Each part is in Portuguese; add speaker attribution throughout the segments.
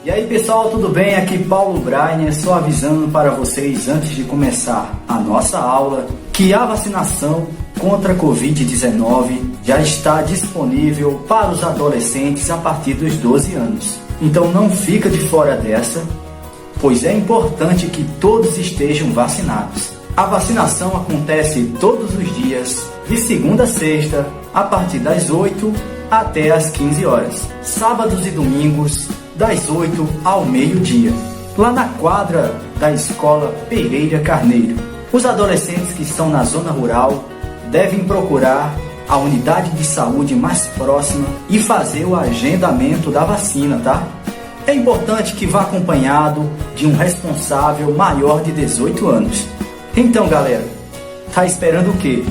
Speaker 1: E aí pessoal, tudo bem? Aqui Paulo Brainer, só avisando para vocês antes de começar a nossa aula que a vacinação contra a Covid-19 já está disponível para os adolescentes a partir dos 12 anos. Então não fica de fora dessa, pois é importante que todos estejam vacinados. A vacinação acontece todos os dias, de segunda a sexta, a partir das 8 até as 15 horas, sábados e domingos, das 8 ao meio-dia, lá na quadra da Escola Pereira Carneiro. Os adolescentes que estão na zona rural devem procurar a unidade de saúde mais próxima e fazer o agendamento da vacina, tá? É importante que vá acompanhado de um responsável maior de 18 anos. Então, galera, tá esperando o quê?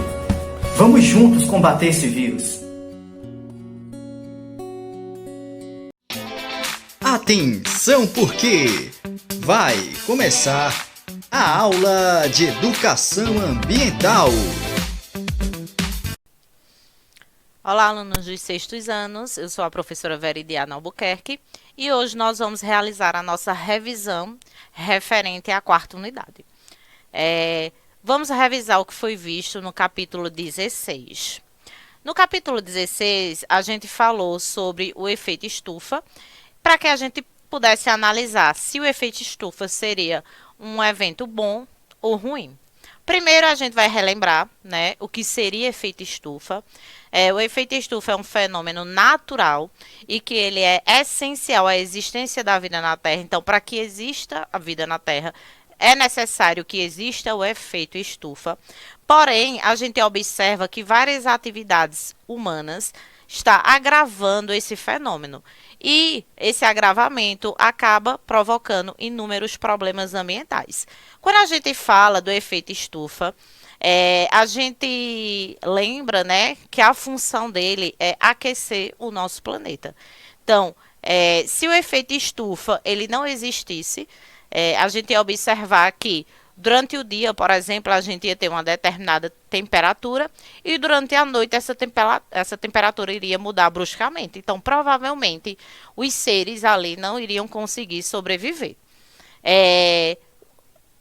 Speaker 1: Vamos juntos combater esse vírus.
Speaker 2: Atenção, porque vai começar a aula de educação ambiental.
Speaker 3: Olá, alunos dos sextos anos, eu sou a professora Veridiana Albuquerque e hoje nós vamos realizar a nossa revisão referente à quarta unidade. Vamos revisar o que foi visto no capítulo 16. No capítulo 16, a gente falou sobre o efeito estufa, para que a gente pudesse analisar se o efeito estufa seria um evento bom ou ruim. Primeiro, a gente vai relembrar, né, o que seria efeito estufa. O efeito estufa é um fenômeno natural e que ele é essencial à existência da vida na Terra. Então, para que exista a vida na Terra, é necessário que exista o efeito estufa. Porém, a gente observa que várias atividades humanas estão agravando esse fenômeno. E esse agravamento acaba provocando inúmeros problemas ambientais. Quando a gente fala do efeito estufa, a gente lembra, né, que a função dele é aquecer o nosso planeta. Então, se o efeito estufa ele não existisse, a gente ia observar que durante o dia, por exemplo, a gente ia ter uma determinada temperatura e durante a noite essa temperatura iria mudar bruscamente. Então, provavelmente, os seres ali não iriam conseguir sobreviver.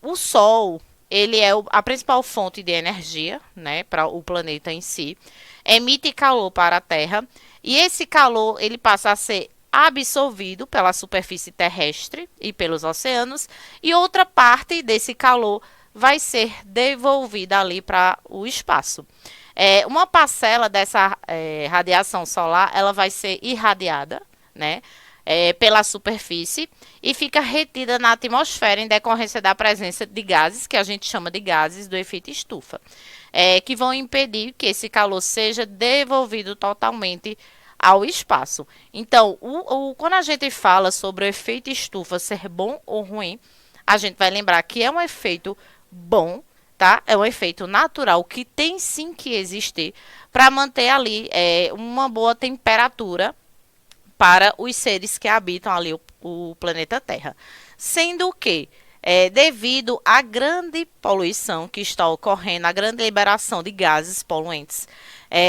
Speaker 3: O Sol, ele é a principal fonte de energia, né, para o planeta em si, emite calor para a Terra e esse calor ele passa a ser absorvido pela superfície terrestre e pelos oceanos, e outra parte desse calor vai ser devolvida ali para o espaço. Uma parcela dessa radiação solar, ela vai ser irradiada, né, pela superfície e fica retida na atmosfera em decorrência da presença de gases, que a gente chama de gases do efeito estufa, que vão impedir que esse calor seja devolvido totalmente ao espaço. Então, quando a gente fala sobre o efeito estufa ser bom ou ruim, a gente vai lembrar que é um efeito bom, tá? É um efeito natural que tem sim que existir para manter ali uma boa temperatura para os seres que habitam ali o planeta Terra. Sendo que, devido à grande poluição que está ocorrendo, a grande liberação de gases poluentes,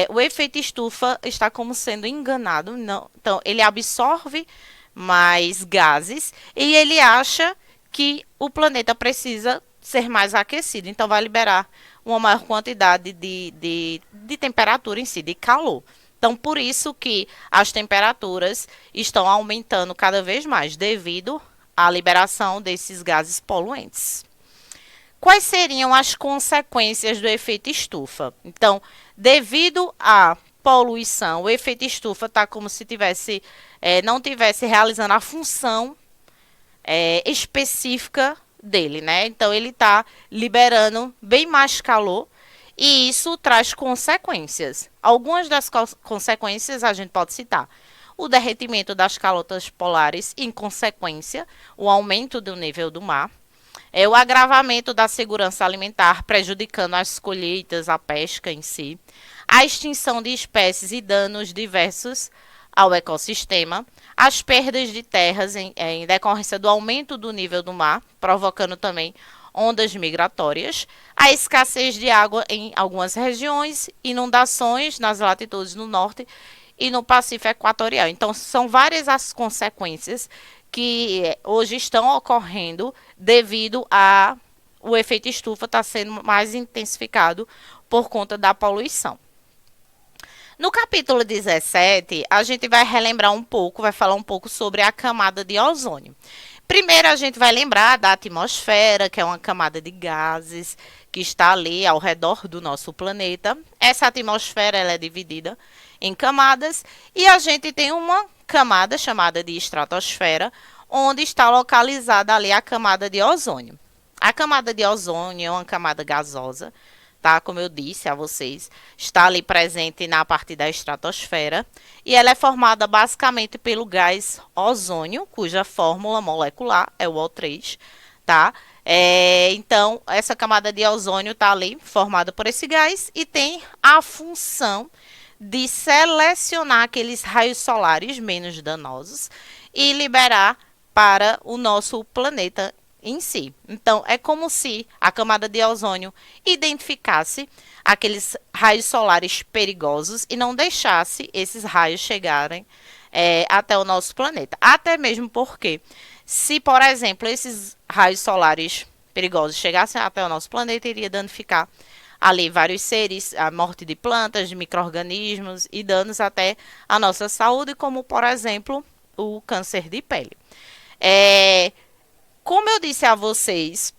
Speaker 3: o efeito estufa está como sendo enganado. Então, ele absorve mais gases e ele acha que o planeta precisa ser mais aquecido. Então, vai liberar uma maior quantidade de temperatura em si, de calor. Então, por isso que as temperaturas estão aumentando cada vez mais, devido à liberação desses gases poluentes. Quais seriam as consequências do efeito estufa? Então, devido à poluição, o efeito estufa está como se não tivesse realizando a função específica dele, né? Então, ele está liberando bem mais calor e isso traz consequências. Algumas das consequências a gente pode citar: o derretimento das calotas polares, em consequência, o aumento do nível do mar, o agravamento da segurança alimentar, prejudicando as colheitas, a pesca em si, a extinção de espécies e danos diversos ao ecossistema, as perdas de terras em decorrência do aumento do nível do mar, provocando também ondas migratórias, a escassez de água em algumas regiões, inundações nas latitudes do norte e no Pacífico Equatorial. Então, são várias as consequências que hoje estão ocorrendo devido a o efeito estufa estar sendo mais intensificado por conta da poluição. No capítulo 17, a gente vai relembrar um pouco, vai falar um pouco sobre a camada de ozônio. Primeiro, a gente vai lembrar da atmosfera, que é uma camada de gases que está ali ao redor do nosso planeta. Essa atmosfera ela é dividida em camadas e a gente tem uma camada chamada de estratosfera, onde está localizada ali a camada de ozônio. A camada de ozônio é uma camada gasosa, tá? Como eu disse a vocês, está ali presente na parte da estratosfera e ela é formada basicamente pelo gás ozônio, cuja fórmula molecular é o O3, tá? Então, essa camada de ozônio está ali formada por esse gás e tem a função de selecionar aqueles raios solares menos danosos e liberar para o nosso planeta em si. Então, é como se a camada de ozônio identificasse aqueles raios solares perigosos e não deixasse esses raios chegarem até o nosso planeta. Até mesmo porque, se, por exemplo, esses raios solares perigosos chegassem até o nosso planeta, iria danificar ali vários seres, a morte de plantas, de micro-organismos e danos até a nossa saúde, como, por exemplo, o câncer de pele. Como eu disse a vocês,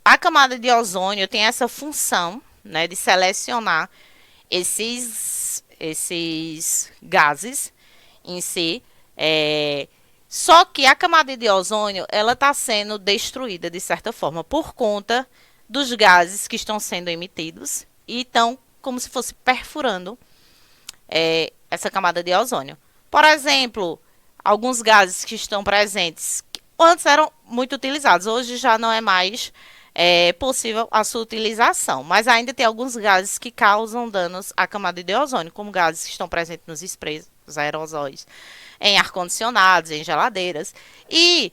Speaker 3: a camada de ozônio tem essa função, né, de selecionar esses gases em si. Só que a camada de ozônio ela está sendo destruída de certa forma por conta dos gases que estão sendo emitidos e estão como se fosse perfurando essa camada de ozônio. Por exemplo, alguns gases que estão presentes antes eram muito utilizados, hoje já não é mais possível a sua utilização, mas ainda tem alguns gases que causam danos à camada de ozônio, como gases que estão presentes nos sprays, os aerosóis, em ar-condicionados, em geladeiras, e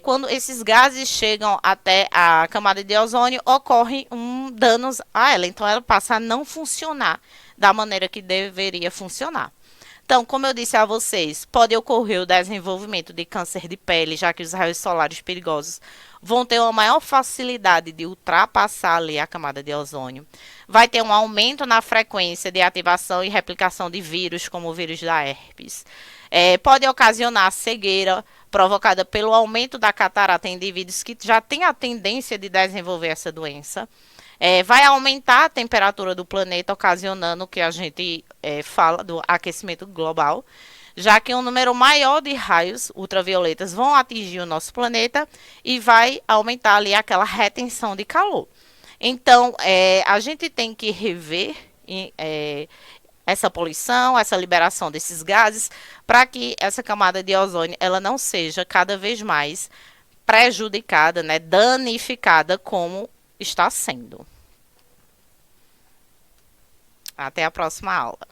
Speaker 3: quando esses gases chegam até a camada de ozônio, ocorrem danos a ela, então ela passa a não funcionar da maneira que deveria funcionar. Então, como eu disse a vocês, pode ocorrer o desenvolvimento de câncer de pele, já que os raios solares perigosos vão ter uma maior facilidade de ultrapassar ali a camada de ozônio. Vai ter um aumento na frequência de ativação e replicação de vírus, como o vírus da herpes. Pode ocasionar cegueira provocada pelo aumento da catarata em indivíduos que já têm a tendência de desenvolver essa doença. Vai aumentar a temperatura do planeta, ocasionando o que a gente fala do aquecimento global, já que um número maior de raios ultravioletas vão atingir o nosso planeta e vai aumentar ali aquela retenção de calor. Então, a gente tem que rever essa poluição, essa liberação desses gases, para que essa camada de ozônio ela não seja cada vez mais prejudicada, né, danificada como está sendo. Até a próxima aula.